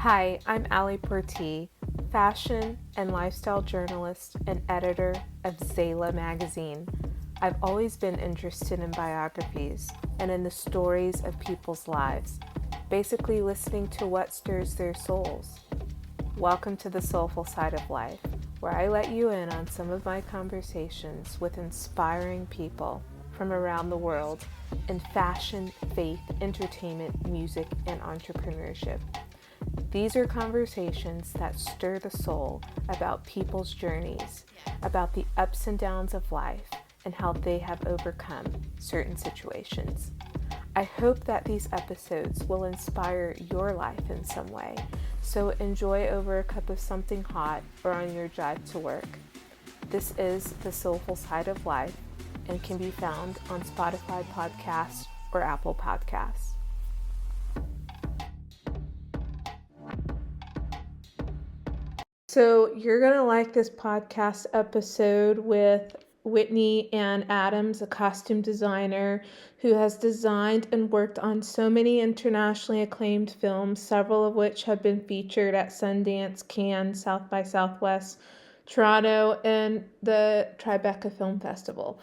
Hi, I'm Ali Porti, fashion and lifestyle journalist and editor of Zayla magazine. I've always been interested in biographies and in the stories of people's lives, basically listening to what stirs their souls. Welcome to the soulful side of life, where I let you in on some of my conversations with inspiring people from around the world in fashion, faith, entertainment, music, and entrepreneurship. These are conversations that stir the soul about people's journeys, about the ups and downs of life, and how they have overcome certain situations. I hope that these episodes will inspire your life in some way, so enjoy over a cup of something hot or on your drive to work. This is The Soulful Side of Life and can be found on Spotify Podcasts or Apple Podcasts. So you're going to like this podcast episode with Whitney Anne Adams, a costume designer who has designed and worked on so many internationally acclaimed films, several of which have been featured at Sundance, Cannes, South by Southwest, Toronto, and the Tribeca Film Festival.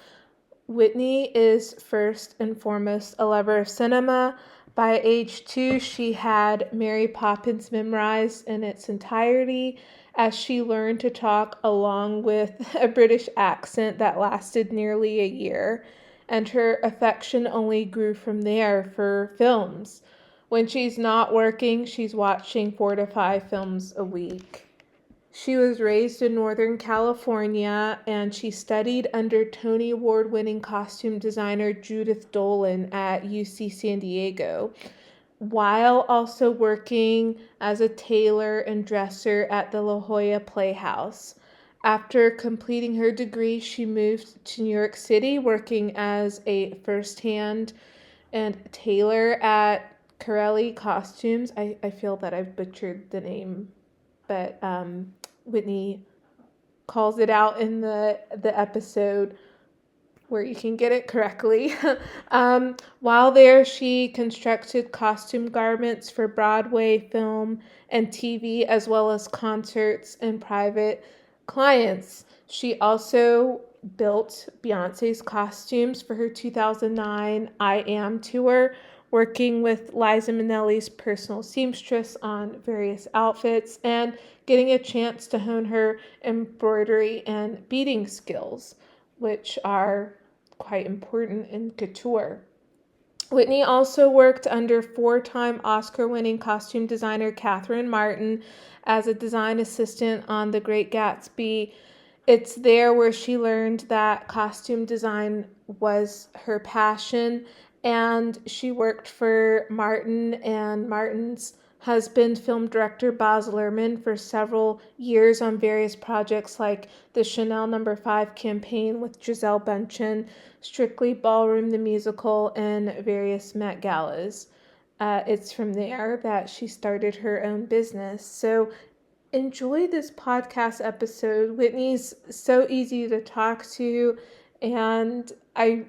Whitney is first and foremost a lover of cinema. By age 2, she had Mary Poppins memorized in its entirety as she learned to talk along with a British accent that lasted nearly a year, and her affection only grew from there for films. When she's not working, she's watching 4 to 5 films a week. She was raised in Northern California and she studied under Tony Award-winning costume designer Judith Dolan at UC San Diego, while also working as a tailor and dresser at the La Jolla Playhouse. After completing her degree, she moved to New York City, working as a first-hand and tailor at Carelli Costumes. I feel that I've butchered the name, but Whitney calls it out in the episode where you can get it correctly. While there, she constructed costume garments for Broadway, film, and TV, as well as concerts and private clients. She also built Beyonce's costumes for her 2009 I Am tour, working with Liza Minelli's personal seamstress on various outfits and getting a chance to hone her embroidery and beading skills, which are quite important in couture. Whitney also worked under 4-time Oscar-winning costume designer Catherine Martin as a design assistant on The Great Gatsby. It's there where she learned that costume design was her passion, and she worked for Martin and Martin's husband, film director Baz Luhrmann, for several years on various projects like the Chanel No. 5 campaign with Gisele Bündchen, Strictly Ballroom the Musical, and various Met Galas. It's from there that she started her own business. So enjoy this podcast episode. Whitney's so easy to talk to, and I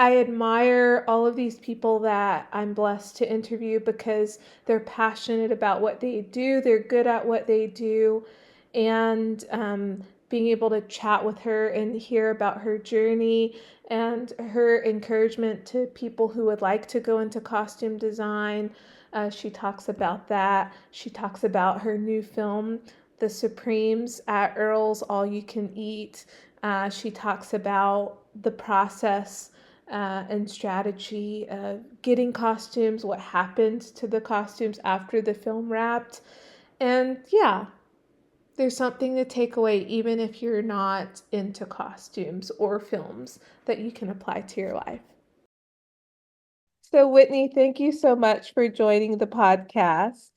admire all of these people that I'm blessed to interview because they're passionate about what they do, they're good at what they do, and being able to chat with her and hear about her journey and her encouragement to people who would like to go into costume design. She talks about that. She talks about her new film, The Supremes at Earl's All You Can Eat. She talks about the process and strategy of getting costumes, what happened to the costumes after the film wrapped. And yeah, there's something to take away, even if you're not into costumes or films, that you can apply to your life. So, Whitney, thank you so much for joining the podcast.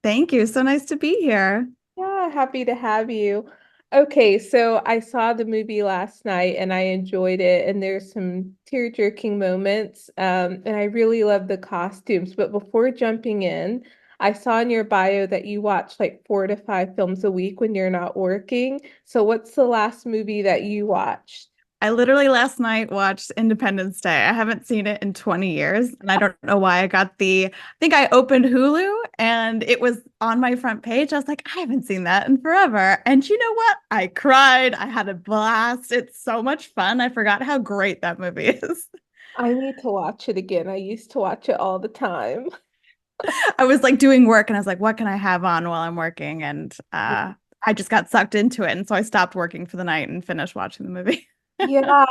Thank you. So nice to be here. Yeah, happy to have you. Okay, so I saw the movie last night and I enjoyed it, and there's some tear-jerking moments, and I really love the costumes. But before jumping in, I saw in your bio that you watch like 4 to 5 films a week when you're not working. So what's the last movie that you watched? I literally last night watched Independence Day. I haven't seen it in 20 years, and I don't know why I think I opened Hulu and it was on my front page. I was like, I haven't seen that in forever. And you know what? I cried. I had a blast. It's so much fun. I forgot how great that movie is. I need to watch it again. I used to watch it all the time. I was like doing work and I was like, what can I have on while I'm working? And I just got sucked into it. And so I stopped working for the night and finished watching the movie. Yeah,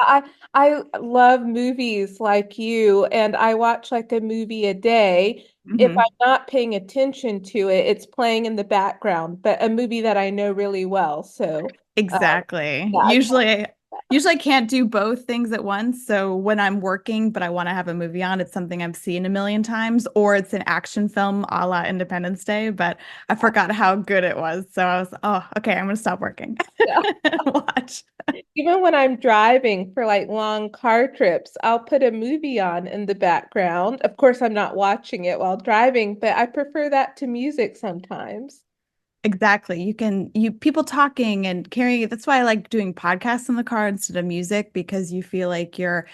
I love movies like you, and I watch like a movie a day. If I'm Mhm. not paying attention to it, it's playing in the background, but a movie that I know really well. So, Exactly. yeah, Usually I can't do both things at once. So when I'm working, but I want to have a movie on, it's something I've seen a million times, or it's an action film a la Independence Day, but I forgot how good it was. So I was, oh, okay, I'm gonna stop working. yeah. Watch. Even when I'm driving for like long car trips, I'll put a movie on in the background. Of course, I'm not watching it while driving, but I prefer that to music sometimes. Exactly. You people talking and carrying. That's why I like doing podcasts in the car instead of music because you feel like you're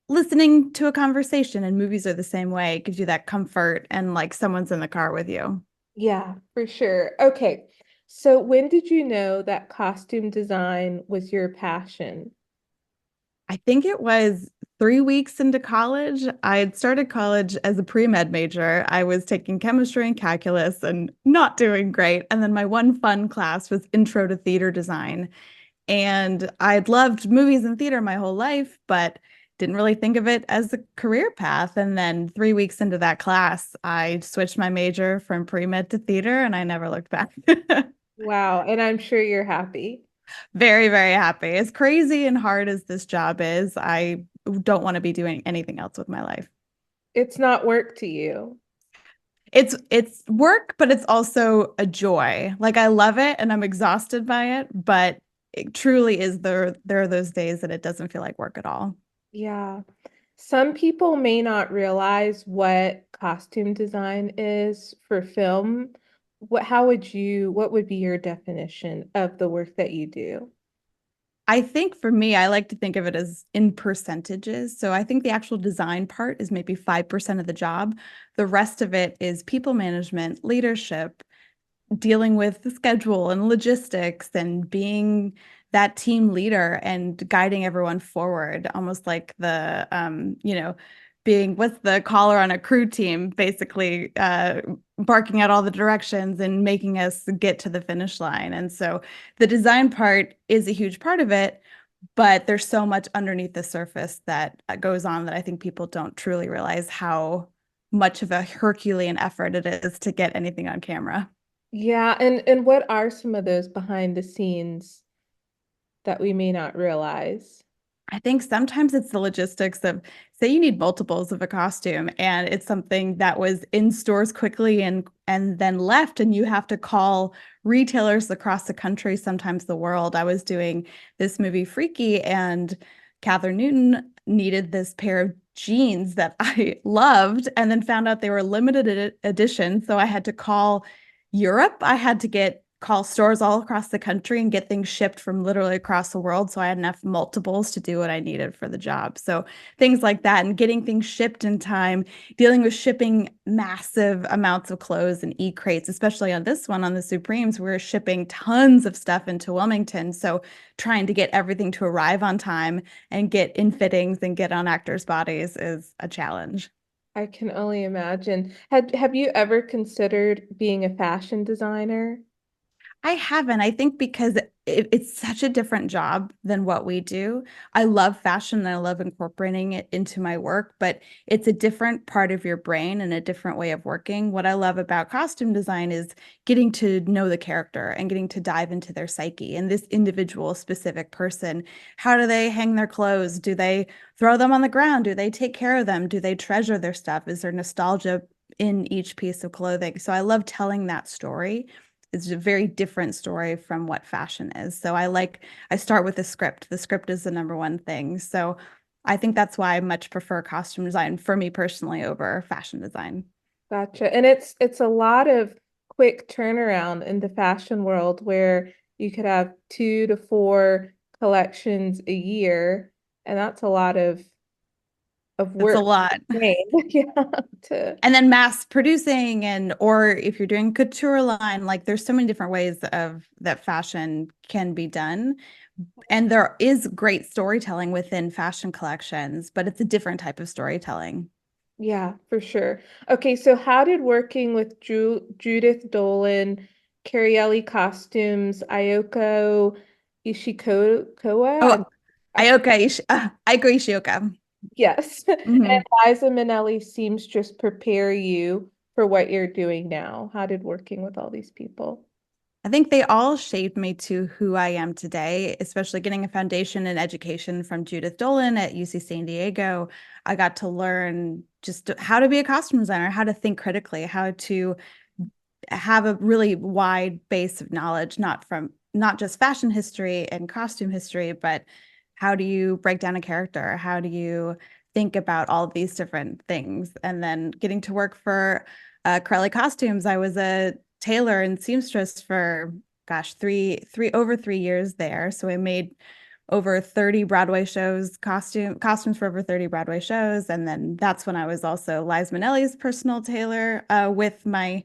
listening to a conversation, and movies are the same way. It gives you that comfort and like someone's in the car with you. Yeah, for sure. Okay. So when did you know that costume design was your passion? I think it was 3 weeks into college. I had started college as a pre-med major. I was taking chemistry and calculus and not doing great. And then my one fun class was Intro to Theater Design. And I'd loved movies and theater my whole life, but didn't really think of it as a career path. And then 3 weeks into that class, I switched my major from pre-med to theater and I never looked back. Wow, and I'm sure you're happy. Very, very happy. As crazy and hard as this job is, I don't want to be doing anything else with my life. It's not work to you. It's work, but it's also a joy. Like I love it and I'm exhausted by it, but it truly is there are those days that it doesn't feel like work at all. Yeah. Some people may not realize what costume design is for film. What would be your definition of the work that you do? I think for me, I like to think of it as in percentages. So I think the actual design part is maybe 5% of the job. The rest of it is people management, leadership, dealing with the schedule and logistics and being that team leader and guiding everyone forward, almost like being what's the caller on a crew team, basically barking out all the directions and making us get to the finish line. And so the design part is a huge part of it, but there's so much underneath the surface that goes on that I think people don't truly realize how much of a Herculean effort it is to get anything on camera. Yeah, and what are some of those behind the scenes that we may not realize? I think sometimes it's the logistics of, say you need multiples of a costume and it's something that was in stores quickly and then left and you have to call retailers across the country, sometimes the world. I was doing this movie Freaky and Catherine Newton needed this pair of jeans that I loved and then found out they were limited edition. So I had to call Europe. I had to get call stores all across the country and get things shipped from literally across the world. So I had enough multiples to do what I needed for the job. So things like that and getting things shipped in time, dealing with shipping massive amounts of clothes and e-crates, especially on this one, on the Supremes, we're shipping tons of stuff into Wilmington. So trying to get everything to arrive on time and get in fittings and get on actors' bodies is a challenge. I can only imagine. Have you ever considered being a fashion designer? I haven't. I think because it's such a different job than what we do. I love fashion and I love incorporating it into my work, but it's a different part of your brain and a different way of working. What I love about costume design is getting to know the character and getting to dive into their psyche and this individual specific person. How do they hang their clothes? Do they throw them on the ground? Do they take care of them? Do they treasure their stuff? Is there nostalgia in each piece of clothing? So I love telling that story. It's a very different story from what fashion is. So I start with the script. The script is the number one thing. So I think that's why I much prefer costume design for me personally over fashion design. Gotcha. And it's a lot of quick turnaround in the fashion world where you could have 2 to 4 collections a year, and that's a lot of of It's a work. lot. Name. Yeah. To, And then mass producing and or if you're doing couture line, like there's so many different ways of that fashion can be done. And there is great storytelling within fashion collections, but it's a different type of storytelling. yeah, for sure. Okay, so how did working with Judith Dolan, Carelli Costumes, Ayoko Ishikawa, Oh, and I, Aiko Ishioka. yes, and Mhm. Liza Minelli seamstress prepare you for what you're doing now? How did working with all these people? I think they all shaped me to who I am today, especially getting a foundation in education from Judith Dolan at UC San Diego. I got to learn just how to be a costume designer, how to think critically, how to have a really wide base of knowledge, not just fashion history and costume history, but how do you break down a character? How do you think about all of these different things? And then getting to work for Carelli Costumes, I was a tailor and seamstress for gosh, over 3 years there. So I made over 30 Broadway shows, costumes for over 30 Broadway shows. And then that's when I was also Liza Minnelli's personal tailor with my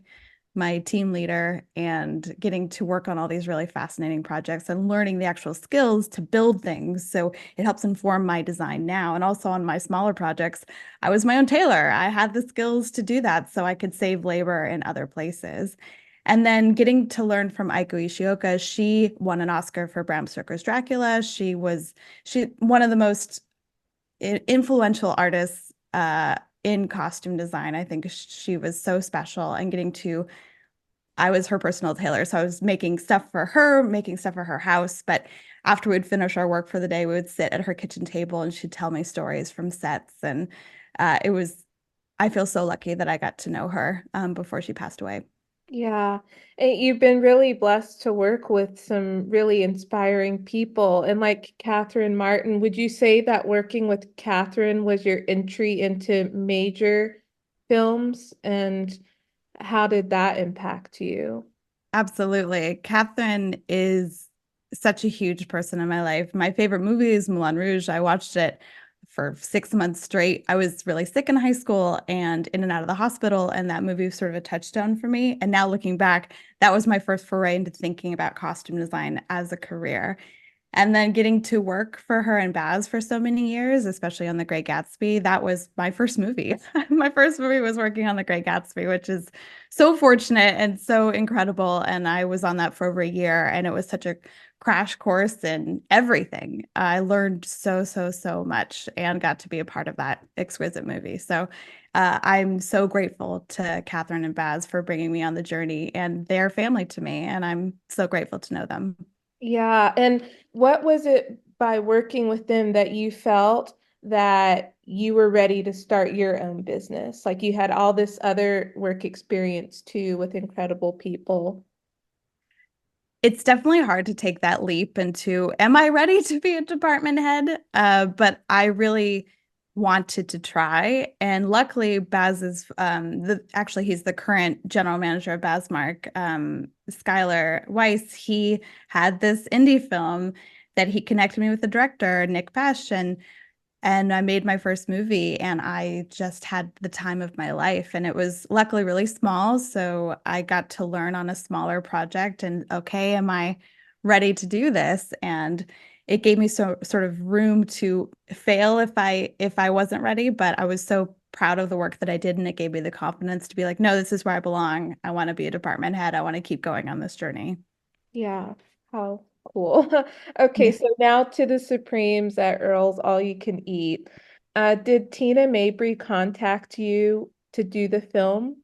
team leader and getting to work on all these really fascinating projects and learning the actual skills to build things. So it helps inform my design now. And also on my smaller projects, I was my own tailor. I had the skills to do that so I could save labor in other places. And then getting to learn from Aiko Ishioka, she won an Oscar for Bram Stoker's Dracula. She one of the most influential artists in costume design. I think she was so special and I was her personal tailor. So I was making stuff for her, making stuff for her house. But after we'd finish our work for the day, we would sit at her kitchen table and she'd tell me stories from sets. And I feel so lucky that I got to know her before she passed away. Yeah, and you've been really blessed to work with some really inspiring people. And like Catherine Martin, would you say that working with Catherine was your entry into major films? And how did that impact you? Absolutely. Catherine is such a huge person in my life. My favorite movie is Moulin Rouge. I watched it for 6 months straight. I was really sick in high school and in and out of the hospital, and that movie was sort of a touchstone for me. And now looking back, that was my first foray into thinking about costume design as a career. And then getting to work for her and Baz for so many years, especially on The Great Gatsby, that was my first movie. My first movie was working on The Great Gatsby, which is so fortunate and so incredible. And I was on that for over a year, and it was such a crash course in everything. I learned so much and got to be a part of that exquisite movie. So I'm so grateful to Catherine and Baz for bringing me on the journey and their family to me. And I'm so grateful to know them. Yeah, and what was it by working with them that you felt that you were ready to start your own business? Like you had all this other work experience too with incredible people. It's definitely hard to take that leap into, am I ready to be a department head? But I really wanted to try. And luckily, Baz is actually he's the current general manager of Bazmark, Skylar Weiss. He had this indie film that he connected me with the director, Nick Pesh, and I made my first movie and I just had the time of my life. And it was luckily really small. So I got to learn on a smaller project and okay, am I ready to do this? And it gave me sort of room to fail if I wasn't ready, but I was so proud of the work that I did and it gave me the confidence to be like, no, this is where I belong. I want to be a department head. I want to keep going on this journey. Yeah, how cool. Okay, Yeah. so now to the Supremes at Earl's All You Can Eat. Did Tina Mabry contact you to do the film?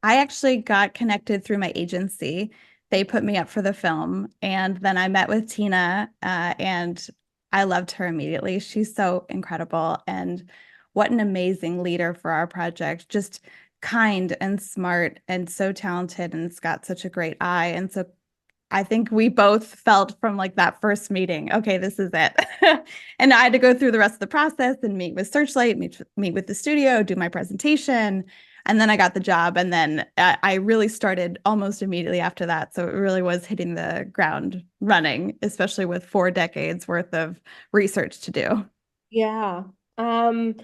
I actually got connected through my agency. They put me up for the film, and then I met with Tina, and I loved her immediately. She's so incredible, and what an amazing leader for our project. Just kind and smart and so talented, and it's got such a great eye. And so I think we both felt from like that first meeting, okay, this is it. And I had to go through the rest of the process and meet with Searchlight, meet with the studio, do my presentation. And then I got the job. And then I really started almost immediately after that. So it really was hitting the ground running, especially with 4 decades worth of research to do. Yeah. Um,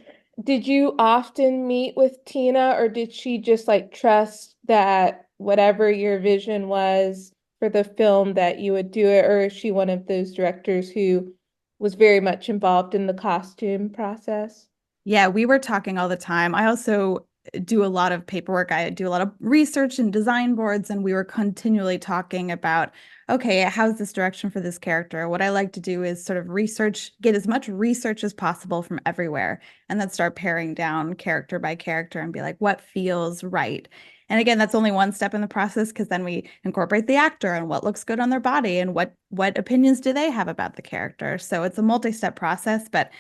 Did you often meet with Tina, or did she just like trust that whatever your vision was for the film that you would do it, or is she one of those directors who was very much involved in the costume process? Yeah, we were talking all the time. I also do a lot of paperwork. I do a lot of research and design boards, and we were continually talking about, okay, how's this direction for this character? What I like to do is sort of research, get as much research as possible from everywhere, and then start paring down character by character and be like, what feels right? And again, that's only one step in the process because then we incorporate the actor and what looks good on their body and what opinions do they have about the character. So it's a multi-step process, but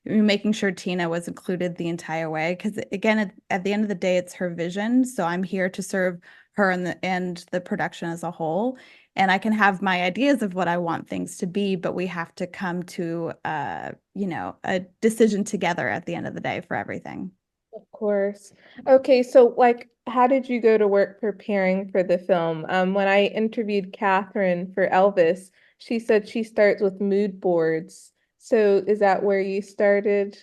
making sure Tina was included the entire way. Because again, at the end of the day, it's her vision. So I'm here to serve her and the production as a whole. And I can have my ideas of what I want things to be, but we have to come to a decision together at the end of the day for everything. Of course. Okay, so like, how did you go to work preparing for the film? When I interviewed Catherine for Elvis, she said she starts with mood boards. So is that where you started?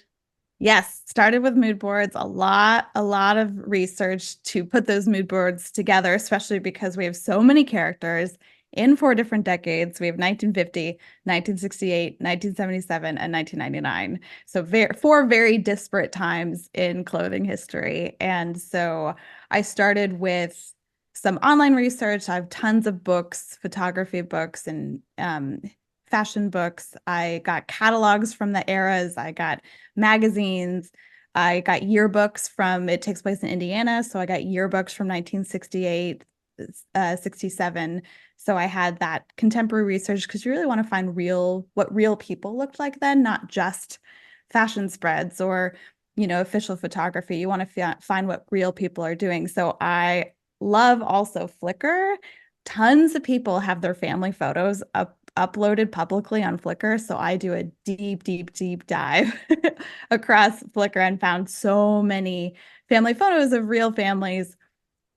Yes, started with mood boards, a lot of research to put those mood boards together, especially because we have so many characters in four different decades. We have 1950, 1968, 1977, and 1999. So four very disparate times in clothing history. And so I started with some online research. I have tons of books, photography books, and fashion books. I got catalogs from the eras. I got magazines. I got yearbooks from, it takes place in Indiana. So I got yearbooks from 1968, 67. So I had that contemporary research because you really want to find what real people looked like then, not just fashion spreads or, official photography. You want to find what real people are doing. So I love also Flickr. Tons of people have their family photos uploaded publicly on Flickr. So I do a deep, deep, deep dive across Flickr and found so many family photos of real families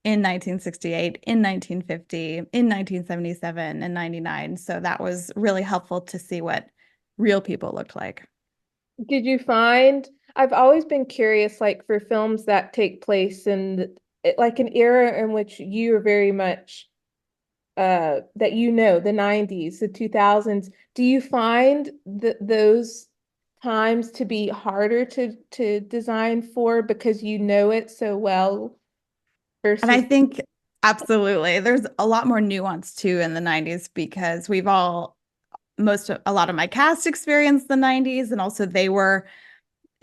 in 1968, in 1950, in 1977, and 99. So that was really helpful to see what real people looked like. Did you find, I've always been curious, like for films that take place in like an era in which you are very much that the 90s, the 2000s, do you find those times to be harder to design for because you know it so well And I versus think absolutely there's a lot more nuance too in the 90s because a lot of my cast experienced the 90s, and also they were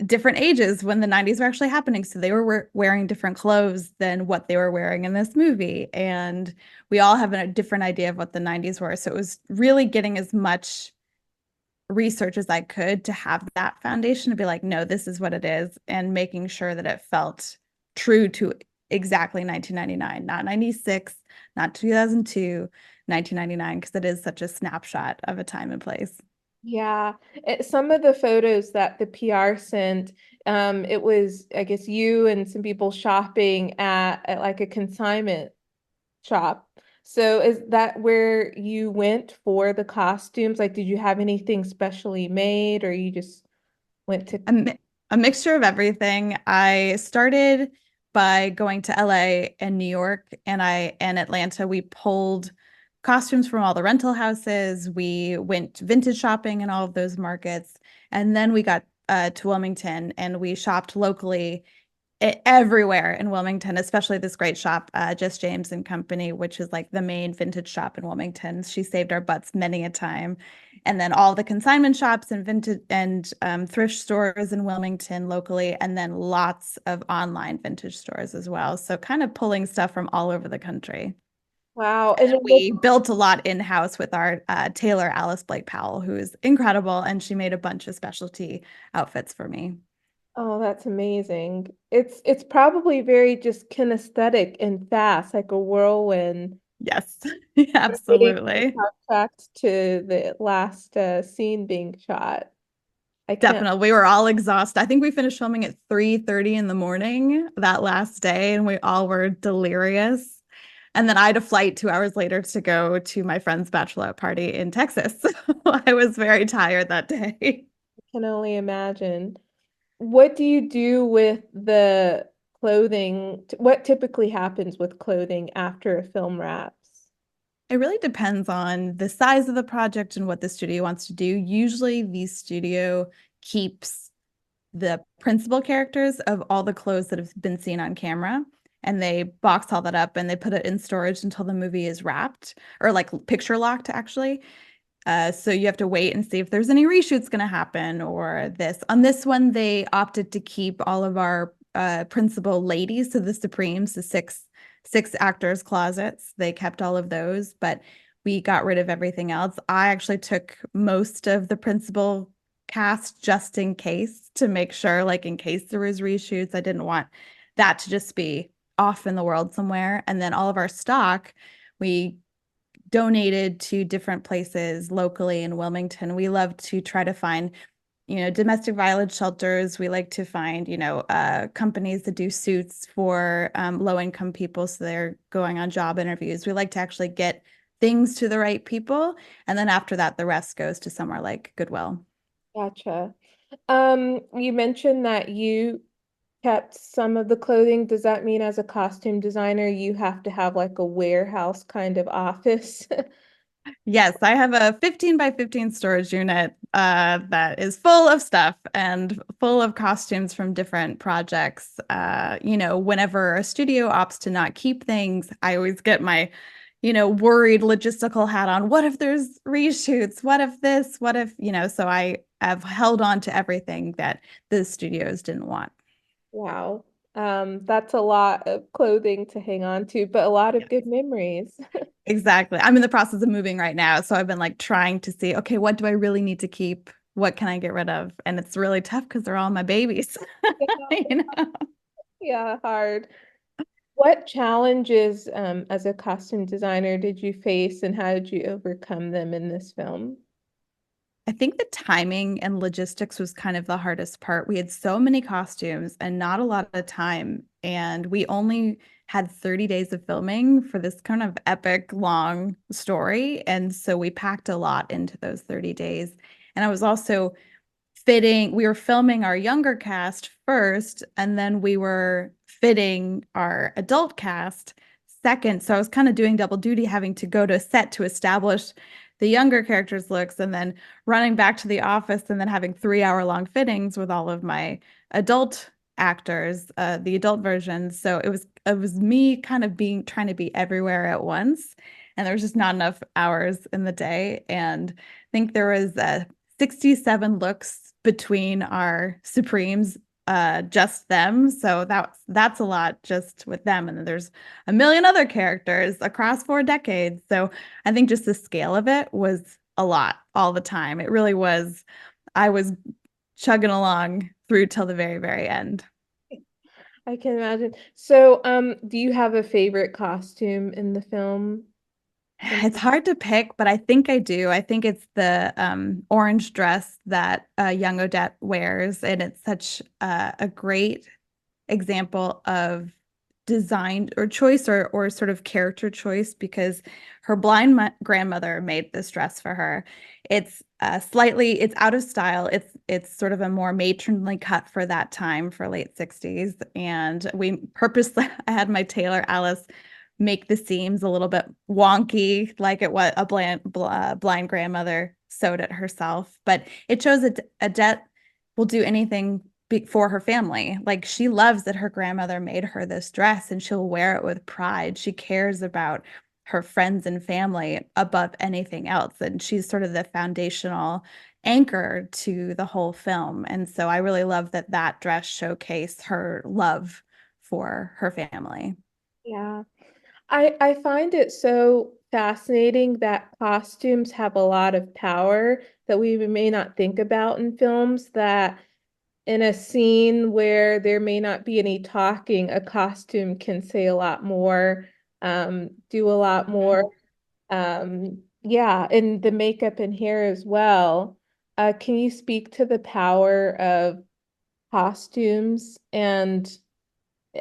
different ages when the 90s were actually happening. So they were wearing different clothes than what they were wearing in this movie. And we all have a different idea of what the 90s were. So it was really getting as much research as I could to have that foundation to be like, no, this is what it is, and making sure that it felt true to exactly 1999, not 96, not 2002, 1999, because it is such a snapshot of a time and place. yeah, some of the photos that the PR sent, it was, I guess, you and some people shopping at like a consignment shop. So is that where you went for the costumes? Like, did you have anything specially made, or you just went to? A mixture of everything. I started by going to LA and New York and Atlanta. We pulled costumes from all the rental houses. We went vintage shopping in all of those markets. And then we got to Wilmington and we shopped locally everywhere in Wilmington, especially this great shop, Just James and Company, which is like the main vintage shop in Wilmington. She saved our butts many a time. And then all the consignment shops and vintage and thrift stores in Wilmington locally, and then lots of online vintage stores as well. So kind of pulling stuff from all over the country. Wow. And then we built a lot in-house with our tailor, Alice Blake Powell, who is incredible, and she made a bunch of specialty outfits for me. Oh, that's amazing. It's probably very just kinesthetic and fast, like a whirlwind, Yes, waiting for the absolutely. contract to the last scene being shot. I can't. Definitely. We were all exhausted. I think we finished filming at 3:30 in the morning that last day, and we all were delirious. And then I had a flight 2 hours later to go to my friend's bachelorette party in Texas. So I was very tired that day. Can only imagine. what do you do with the clothing? What typically happens with clothing after a film wraps? It really depends on the size of the project and what the studio wants to do. Usually, the studio keeps the principal characters of all the clothes that have been seen on camera, and they box all that up and they put it in storage until the movie is wrapped or like picture locked, actually. So you have to wait and see if there's any reshoots going to happen or this. On this one, they opted to keep all of our principal ladies, so the Supremes, the six actors' closets. They kept all of those, but we got rid of everything else. I actually took most of the principal cast just in case to make sure, like in case there was reshoots, I didn't want that to just be off in the world somewhere. And then all of our stock, we donated to different places locally in Wilmington. We love to try to find, domestic violence shelters. We like to find, companies that do suits for low-income people, so they're going on job interviews. We like to actually get things to the right people, and then after that, the rest goes to somewhere like Goodwill. Gotcha. You mentioned that you kept some of the clothing. Does that mean as a costume designer, you have to have like a warehouse kind of office? Yes, I have a 15 by 15 storage unit that is full of stuff and full of costumes from different projects. Whenever a studio opts to not keep things, I always get my, worried logistical hat on. What if there's reshoots? What if this? What if, so I have held on to everything that the studios didn't want. Wow. That's a lot of clothing to hang on to, but a lot of good memories. Exactly. I'm in the process of moving right now. So I've been like trying to see, okay, what do I really need to keep? What can I get rid of? And it's really tough because they're all my babies. You know? Yeah, hard. What challenges, as a costume designer did you face and how did you overcome them in this film? I think the timing and logistics was kind of the hardest part. We had so many costumes and not a lot of time. And we only had 30 days of filming for this kind of epic long story. And so we packed a lot into those 30 days. And I was also we were filming our younger cast first, and then we were fitting our adult cast second. So I was kind of doing double duty, having to go to a set to establish the younger characters' looks, and then running back to the office, and then having 3 hour long fittings with all of my adult actors, the adult versions. So it was me kind of being trying to be everywhere at once, and there was just not enough hours in the day. And I think there was 67 looks between our Supremes, just them. So that's a lot just with them. And then there's a million other characters across 4 decades. So I think just the scale of it was a lot all the time. It really was. I was chugging along through till the very, very end. I can imagine. So, do you have a favorite costume in the film? It's hard to pick, but I think I do. I think it's the orange dress that young Odette wears, and it's such a great example of design or choice or sort of character choice because her blind grandmother made this dress for her. It's it's out of style. It's sort of a more matronly cut for that time for late 60s. And we purposely I had my tailor Alice make the seams a little bit wonky, like it was a blind grandmother sewed it herself. But it shows that Odette will do anything for her family. Like she loves that her grandmother made her this dress and she'll wear it with pride. She cares about her friends and family above anything else. And she's sort of the foundational anchor to the whole film. And so I really love that that dress showcased her love for her family. Yeah. I find it so fascinating that costumes have a lot of power that we may not think about in films, that in a scene where there may not be any talking, a costume can say a lot more, do a lot more. Yeah, and the makeup and hair as well. Can you speak to the power of costumes and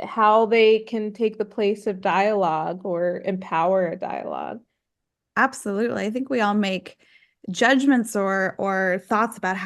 how they can take the place of dialogue or empower a dialogue? Absolutely. I think we all make judgments or thoughts about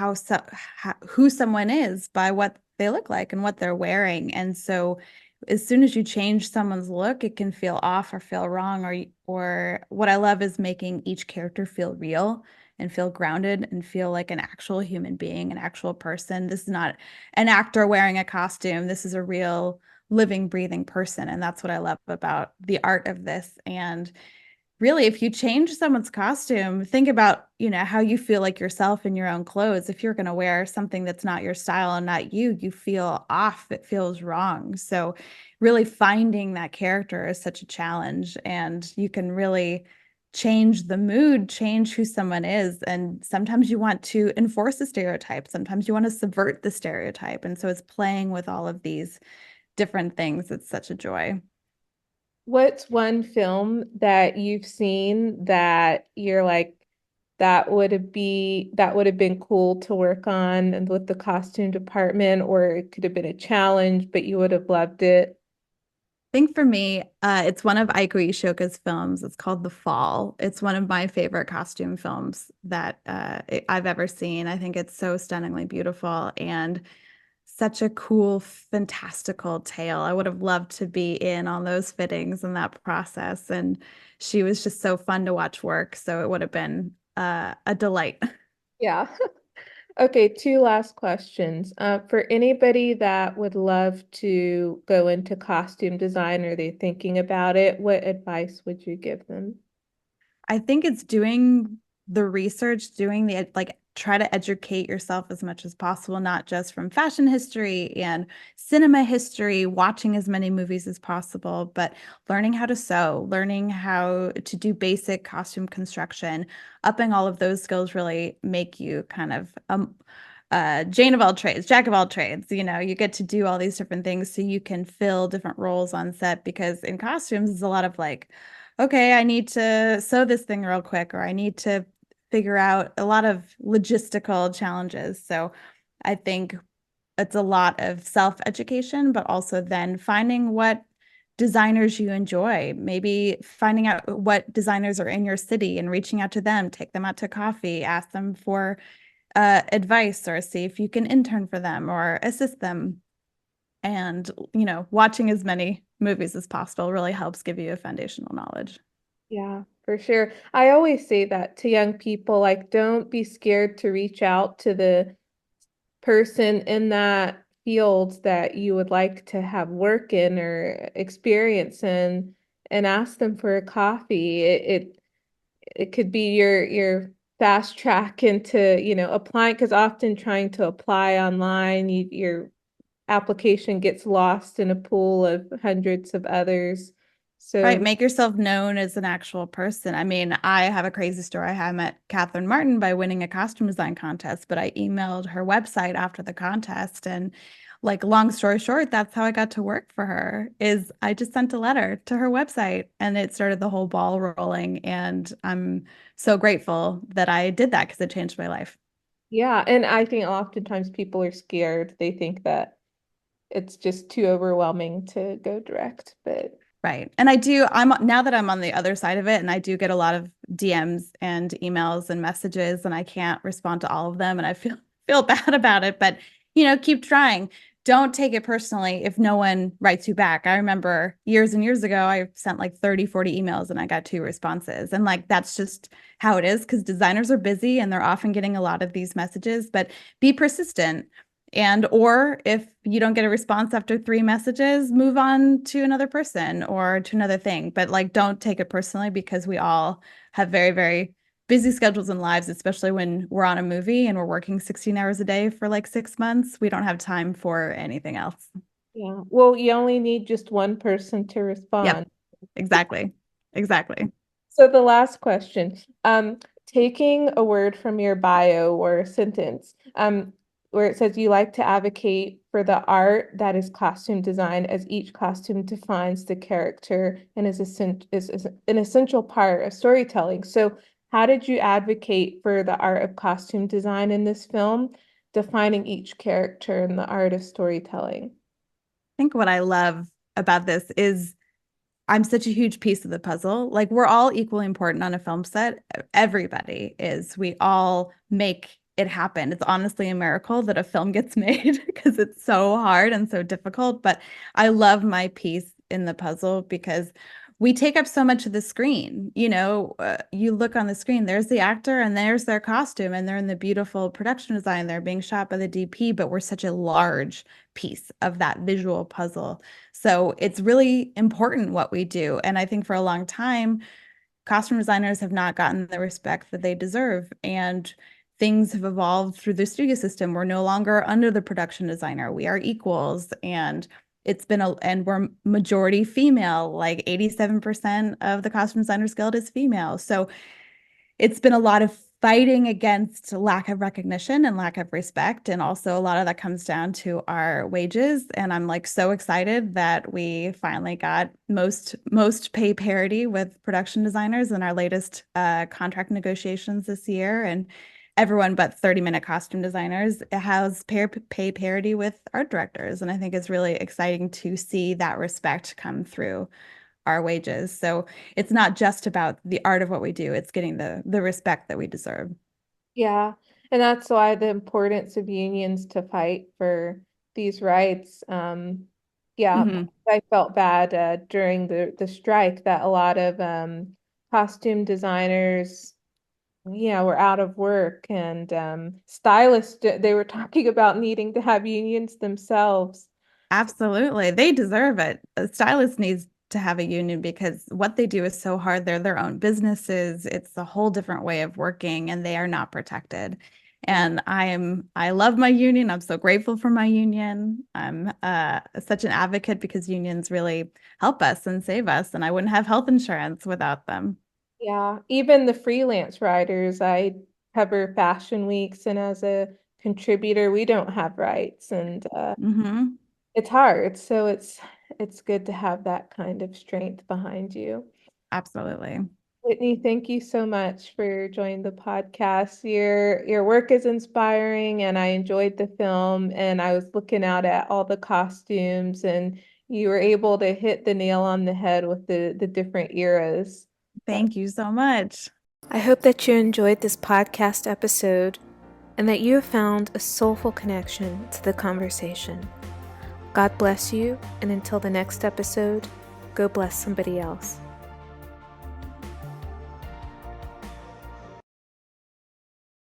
who someone is by what they look like and what they're wearing. And so as soon as you change someone's look, it can feel off or feel wrong, or what I love is making each character feel real and feel grounded and feel like an actual human being, an actual person. This is not an actor wearing a costume. This is a real living, breathing person. And that's what I love about the art of this. And really, if you change someone's costume, think about, how you feel like yourself in your own clothes. If you're going to wear something that's not your style and not you, you feel off. It feels wrong. So really finding that character is such a challenge, and you can really change the mood, change who someone is. And sometimes you want to enforce a stereotype. Sometimes you want to subvert the stereotype. And so it's playing with all of these different things. It's such a joy. What's one film that you've seen that you're like, that would have been cool to work on and with the costume department, or it could have been a challenge, but you would have loved it? Think for me, it's one of Aiko Ishoka's films. It's called The Fall. It's one of my favorite costume films that I've ever seen. I think it's so stunningly beautiful and such a cool, fantastical tale. I would have loved to be in on those fittings and that process. And she was just so fun to watch work. So it would have been a delight. Yeah. Okay, two last questions. For anybody that would love to go into costume design or they're thinking about it, what advice would you give them? I think it's doing the research, doing the like try to educate yourself as much as possible, not just from fashion history and cinema history, watching as many movies as possible, but learning how to sew, learning how to do basic costume construction, upping all of those skills really make you kind of Jane of all trades, Jack of all trades. You get to do all these different things so you can fill different roles on set, because in costumes, it's a lot of like, okay, I need to sew this thing real quick, or I need to figure out a lot of logistical challenges. So I think it's a lot of self-education, but also then finding what designers you enjoy, maybe finding out what designers are in your city and reaching out to them, take them out to coffee, ask them for advice, or see if you can intern for them or assist them. And, watching as many movies as possible really helps give you a foundational knowledge. Yeah, for sure. I always say that to young people, like, don't be scared to reach out to the person in that field that you would like to have work in or experience in and ask them for a coffee. It could be your fast track into, applying, because often trying to apply online, your application gets lost in a pool of hundreds of others. Right. So Make yourself known as an actual person. I mean, I have a crazy story. I met Catherine Martin by winning a costume design contest, but I emailed her website after the contest. And like, long story short, that's how I got to work for her, is I just sent a letter to her website and it started the whole ball rolling. And I'm so grateful that I did that because it changed my life. yeah, and I think oftentimes people are scared. They think that it's just too overwhelming to go direct, but Right. And I'm now that I'm on the other side of it, and I do get a lot of DMs and emails and messages, and I can't respond to all of them, and I feel bad about it, but keep trying. Don't take it personally if no one writes you back. I remember years and years ago, I sent like 30, 40 emails and I got 2 responses. And like that's just how it is, because designers are busy and they're often getting a lot of these messages, but be persistent. And or if you don't get a response after 3 messages, move on to another person or to another thing. But like, don't take it personally, because we all have very, very busy schedules and lives, especially when we're on a movie and we're working 16 hours a day for like 6 months. We don't have time for anything else. yeah. Well, you only need just one person to Yep, respond. exactly. Exactly. So the last question, taking a word from your bio or a sentence, where it says you like to advocate for the art that is costume design, as each costume defines the character and is an essential part of storytelling. So how did you advocate for the art of costume design in this film, defining each character in the art of storytelling? I think what I love about this is I'm such a huge piece of the puzzle. Like, we're all equally important on a film set. Everybody is. We all make it happened. It's honestly a miracle that a film gets made because it's so hard and so difficult. But I love my piece in the puzzle because we take up so much of the screen. You look on the screen, there's the actor and there's their costume, and they're in the beautiful production design. They're being shot by the DP, but we're such a large piece of that visual puzzle. So it's really important what we do. And I think for a long time, costume designers have not gotten the respect that they deserve. And things have evolved through the studio system. We're no longer under the production designer. We are equals. And and we're majority female, like 87% of the Costume Designers Guild is female. So it's been a lot of fighting against lack of recognition and lack of respect. And also a lot of that comes down to our wages. And I'm like so excited that we finally got most pay parity with production designers in our latest contract negotiations this year. And everyone but 30-minute costume designers has pay parity with art directors. And I think it's really exciting to see that respect come through our wages. So it's not just about the art of what we do, it's getting the respect that we deserve. Yeah, and that's why the importance of unions to fight for these rights. Yeah, Mhm. I felt bad during the strike that a lot of costume designers, were out of work, and stylists, they were talking about needing to have unions themselves. Absolutely. They deserve it. A stylist needs to have a union because what they do is so hard. They're their own businesses. It's a whole different way of working and they are not protected. Yeah. And I love my union. I'm so grateful for my union. I'm such an advocate because unions really help us and save us. And I wouldn't have health insurance without them. Yeah, even the freelance writers, I cover fashion weeks, and as a contributor, we don't have rights, and Hmm. it's hard. So it's good to have that kind of strength behind you. Absolutely. Whitney, thank you so much for joining the podcast. Your work is inspiring, and I enjoyed the film, and I was looking out at all the costumes, and you were able to hit the nail on the head with the different eras. Thank you so much. I hope that you enjoyed this podcast episode and that you have found a soulful connection to the conversation. God bless you, and until the next episode, go bless somebody else.